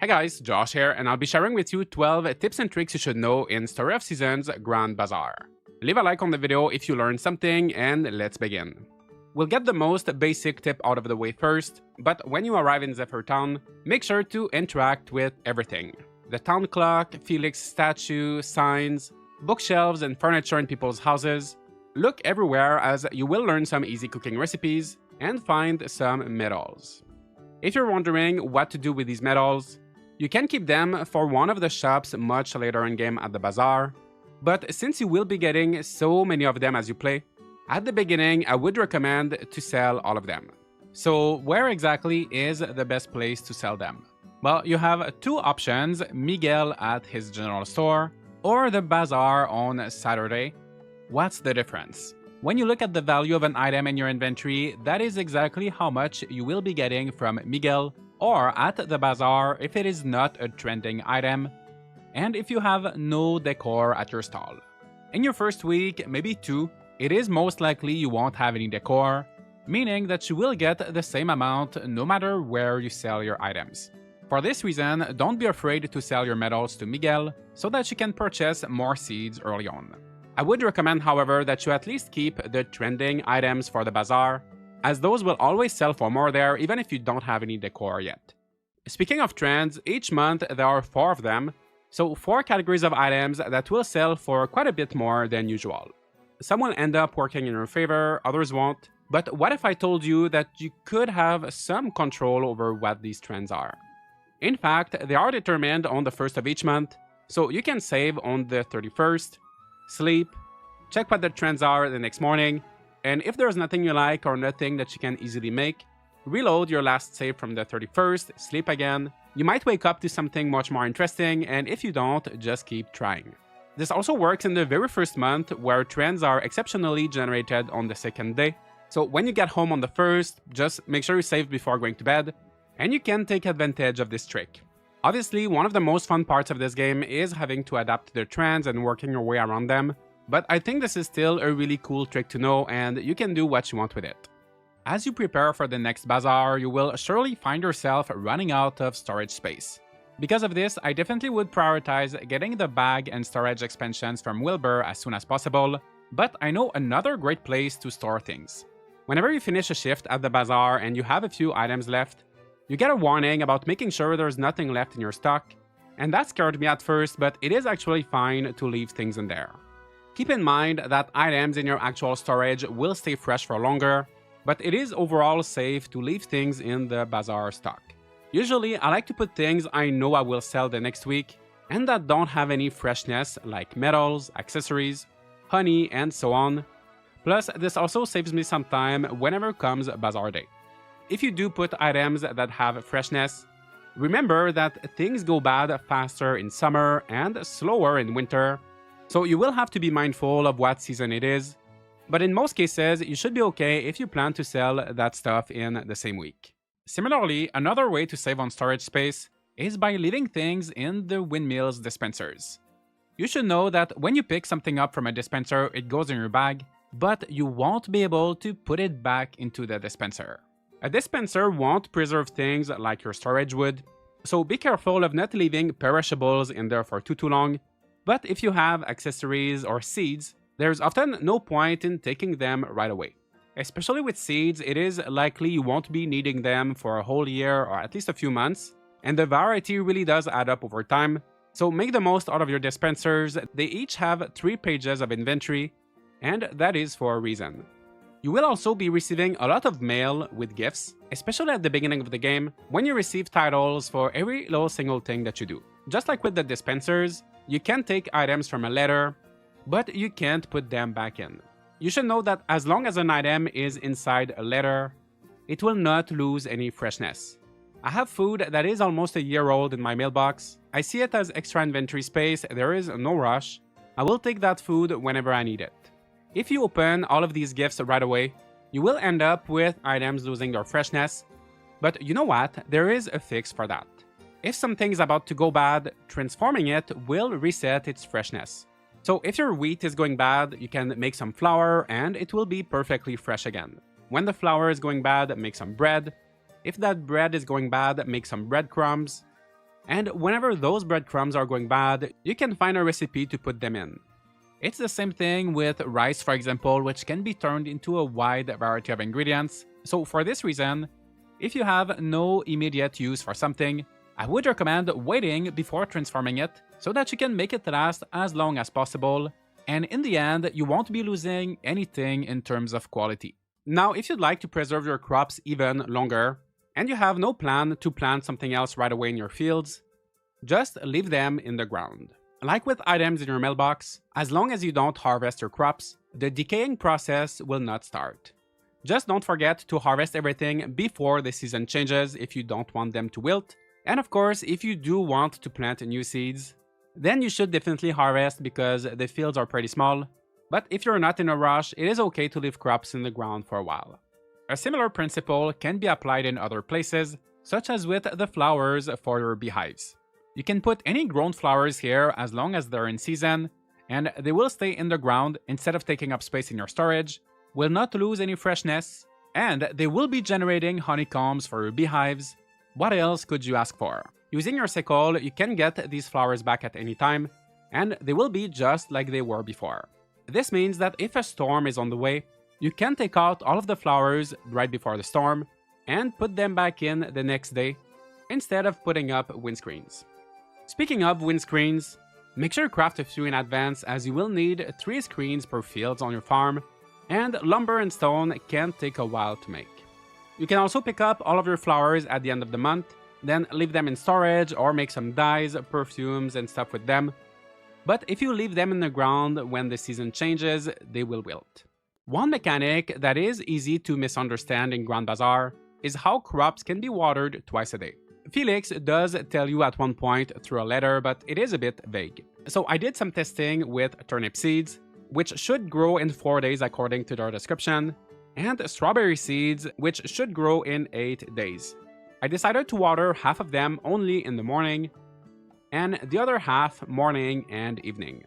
Hey guys, Josh here, and I'll be sharing with you 12 tips and tricks you should know in Story of Seasons Grand Bazaar. Leave a like on the video if you learned something, and let's begin. We'll get the most basic tip out of the way first, but when you arrive in Zephyr Town, make sure to interact with everything. The town clock, Felix statue, signs, bookshelves, and furniture in people's houses. Look everywhere as you will learn some easy cooking recipes and find some medals. If you're wondering what to do with these medals, you can keep them for one of the shops much later in game at the Bazaar, but since you will be getting so many of them as you play, at the beginning I would recommend to sell all of them. So where exactly is the best place to sell them? Well, you have two options, Miguel at his general store, or the Bazaar on Saturday. What's the difference? When you look at the value of an item in your inventory, that is exactly how much you will be getting from Miguel or at the Bazaar if it is not a trending item, and if you have no decor at your stall. In your first week, maybe two, it is most likely you won't have any decor, meaning that you will get the same amount no matter where you sell your items. For this reason, don't be afraid to sell your medals to Miguel so that you can purchase more seeds early on. I would recommend, however, that you at least keep the trending items for the Bazaar, as those will always sell for more there even if you don't have any decor yet. Speaking of trends, each month there are 4 of them, so 4 categories of items that will sell for quite a bit more than usual. Some will end up working in your favor, others won't, but what if I told you that you could have some control over what these trends are? In fact, they are determined on the 1st of each month, so you can save on the 31st, sleep, check what the trends are the next morning, and if there's nothing you like or nothing that you can easily make, reload your last save from the 31st, sleep again. You might wake up to something much more interesting, and if you don't, just keep trying. This also works in the very first month, where trends are exceptionally generated on the 2nd day. So when you get home on the 1st, just make sure you save before going to bed, and you can take advantage of this trick. Obviously, one of the most fun parts of this game is having to adapt to the trends and working your way around them, but I think this is still a really cool trick to know, and you can do what you want with it. As you prepare for the next Bazaar, you will surely find yourself running out of storage space. Because of this, I definitely would prioritize getting the bag and storage expansions from Wilbur as soon as possible, but I know another great place to store things. Whenever you finish a shift at the Bazaar and you have a few items left, you get a warning about making sure there's nothing left in your stock, and that scared me at first, but it is actually fine to leave things in there. Keep in mind that items in your actual storage will stay fresh for longer, but it is overall safe to leave things in the Bazaar stock. Usually, I like to put things I know I will sell the next week and that don't have any freshness, like metals, accessories, honey, and so on. Plus, this also saves me some time whenever comes Bazaar day. If you do put items that have freshness, remember that things go bad faster in summer and slower in winter, so you will have to be mindful of what season it is, but in most cases, you should be okay if you plan to sell that stuff in the same week. Similarly, another way to save on storage space is by leaving things in the windmill's dispensers. You should know that when you pick something up from a dispenser, it goes in your bag, but you won't be able to put it back into the dispenser. A dispenser won't preserve things like your storage would, so be careful of not leaving perishables in there for too long. But if you have accessories or seeds, there's often no point in taking them right away. Especially with seeds, it is likely you won't be needing them for a whole year or at least a few months, and the variety really does add up over time, so make the most out of your dispensers. They each have 3 pages of inventory, and that is for a reason. You will also be receiving a lot of mail with gifts, especially at the beginning of the game, when you receive titles for every little single thing that you do. Just like with the dispensers, you can take items from a letter, but you can't put them back in. You should know that as long as an item is inside a letter, it will not lose any freshness. I have food that is almost a year old in my mailbox. I see it as extra inventory space, there is no rush. I will take that food whenever I need it. If you open all of these gifts right away, you will end up with items losing their freshness, but you know what? There is a fix for that. If something is about to go bad, transforming it will reset its freshness. So if your wheat is going bad, you can make some flour and it will be perfectly fresh again. When the flour is going bad, make some bread. If that bread is going bad, make some breadcrumbs. And whenever those breadcrumbs are going bad, you can find a recipe to put them in. It's the same thing with rice, for example, which can be turned into a wide variety of ingredients. So for this reason, if you have no immediate use for something, I would recommend waiting before transforming it so that you can make it last as long as possible, and in the end, you won't be losing anything in terms of quality. Now, if you'd like to preserve your crops even longer, and you have no plan to plant something else right away in your fields, just leave them in the ground. Like with items in your mailbox, as long as you don't harvest your crops, the decaying process will not start. Just don't forget to harvest everything before the season changes if you don't want them to wilt. And of course, if you do want to plant new seeds, then you should definitely harvest because the fields are pretty small. But if you're not in a rush, it is okay to leave crops in the ground for a while. A similar principle can be applied in other places, such as with the flowers for your beehives. You can put any grown flowers here as long as they're in season, and they will stay in the ground instead of taking up space in your storage, will not lose any freshness, and they will be generating honeycombs for your beehives. What else could you ask for? Using your sickle, you can get these flowers back at any time, and they will be just like they were before. This means that if a storm is on the way, you can take out all of the flowers right before the storm and put them back in the next day instead of putting up windscreens. Speaking of windscreens, make sure to craft a few in advance as you will need 3 screens per field on your farm, and lumber and stone can take a while to make. You can also pick up all of your flowers at the end of the month, then leave them in storage or make some dyes, perfumes, and stuff with them. But if you leave them in the ground when the season changes, they will wilt. One mechanic that is easy to misunderstand in Grand Bazaar is how crops can be watered twice a day. Felix does tell you at one point through a letter, but it is a bit vague. So I did some testing with turnip seeds, which should grow in 4 days according to their description, and strawberry seeds, which should grow in 8 days. I decided to water half of them only in the morning, and the other half morning and evening.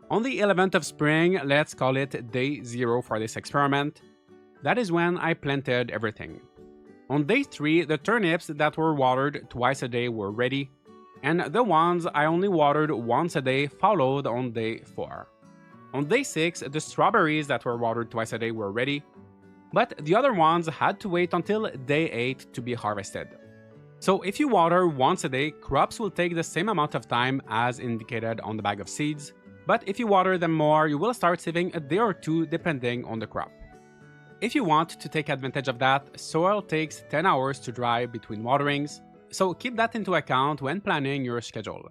On the 11th of spring, let's call it day 0 for this experiment, that is when I planted everything. On day 3, the turnips that were watered twice a day were ready, and the ones I only watered once a day followed on day 4. On day 6, the strawberries that were watered twice a day were ready, but the other ones had to wait until day 8 to be harvested. So if you water once a day, crops will take the same amount of time as indicated on the bag of seeds, but if you water them more, you will start saving a day or 2 depending on the crop. If you want to take advantage of that, soil takes 10 hours to dry between waterings, so keep that into account when planning your schedule.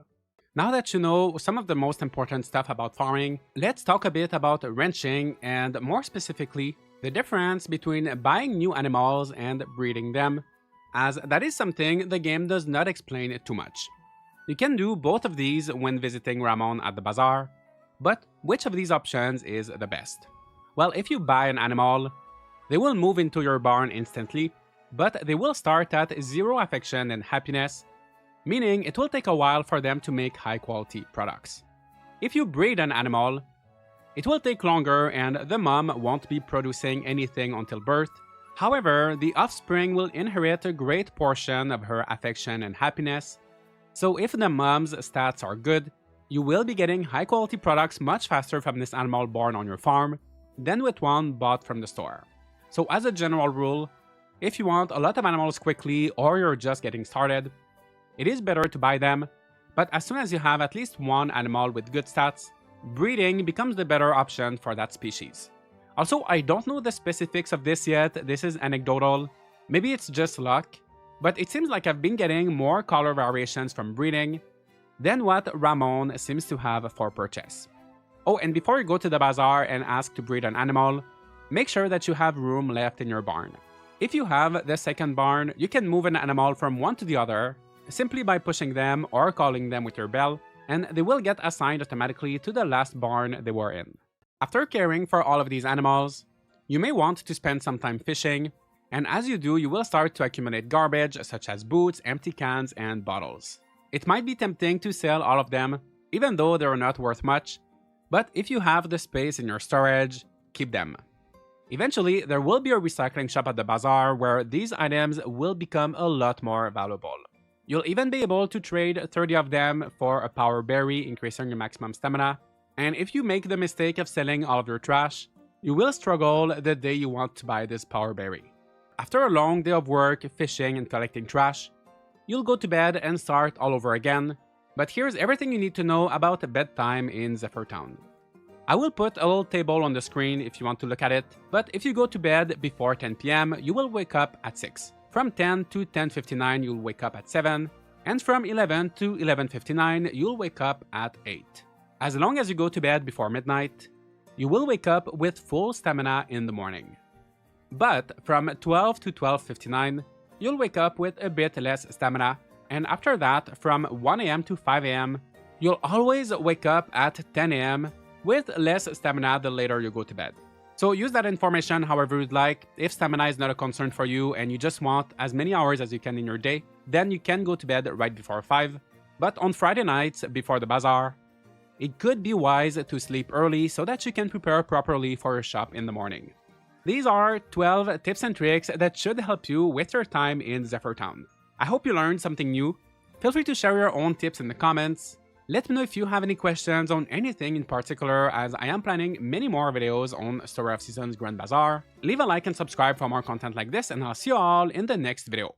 Now that you know some of the most important stuff about farming, let's talk a bit about ranching and more specifically, the difference between buying new animals and breeding them, as that is something the game does not explain too much. You can do both of these when visiting Ramon at the bazaar, but which of these options is the best? Well, if you buy an animal, they will move into your barn instantly, but they will start at 0 affection and happiness, meaning it will take a while for them to make high-quality products. If you breed an animal, it will take longer and the mom won't be producing anything until birth. However, the offspring will inherit a great portion of her affection and happiness, so if the mom's stats are good, you will be getting high-quality products much faster from this animal born on your farm than with one bought from the store. So as a general rule, if you want a lot of animals quickly or you're just getting started, it is better to buy them, but as soon as you have at least one animal with good stats, breeding becomes the better option for that species. Also, I don't know the specifics of this yet, this is anecdotal, maybe it's just luck, but it seems like I've been getting more color variations from breeding than what Ramon seems to have for purchase. Oh, and before you go to the bazaar and ask to breed an animal, make sure that you have room left in your barn. If you have the second barn, you can move an animal from one to the other simply by pushing them or calling them with your bell, and they will get assigned automatically to the last barn they were in. After caring for all of these animals, you may want to spend some time fishing, and as you do, you will start to accumulate garbage such as boots, empty cans, and bottles. It might be tempting to sell all of them, even though they are not worth much, but if you have the space in your storage, keep them. Eventually, there will be a recycling shop at the bazaar where these items will become a lot more valuable. You'll even be able to trade 30 of them for a power berry, increasing your maximum stamina. And if you make the mistake of selling all of your trash, you will struggle the day you want to buy this power berry. After a long day of work, fishing, and collecting trash, you'll go to bed and start all over again. But here's everything you need to know about bedtime in Zephyrtown. I will put a little table on the screen if you want to look at it, but if you go to bed before 10 p.m., you will wake up at 6. From 10 to 10:59, you'll wake up at 7, and from 11 to 11:59, you'll wake up at 8. As long as you go to bed before midnight, you will wake up with full stamina in the morning. But from 12 to 12:59, you'll wake up with a bit less stamina, and after that, from 1 a.m. to 5 a.m., you'll always wake up at 10 a.m. with less stamina the later you go to bed. So use that information however you'd like. If stamina is not a concern for you and you just want as many hours as you can in your day, then you can go to bed right before 5. But on Friday nights before the bazaar, it could be wise to sleep early so that you can prepare properly for your shop in the morning. These are 12 tips and tricks that should help you with your time in Zephyrtown. I hope you learned something new. Feel free to share your own tips in the comments. Let me know if you have any questions on anything in particular, as I am planning many more videos on Story of Seasons Grand Bazaar. Leave a like and subscribe for more content like this, and I'll see you all in the next video.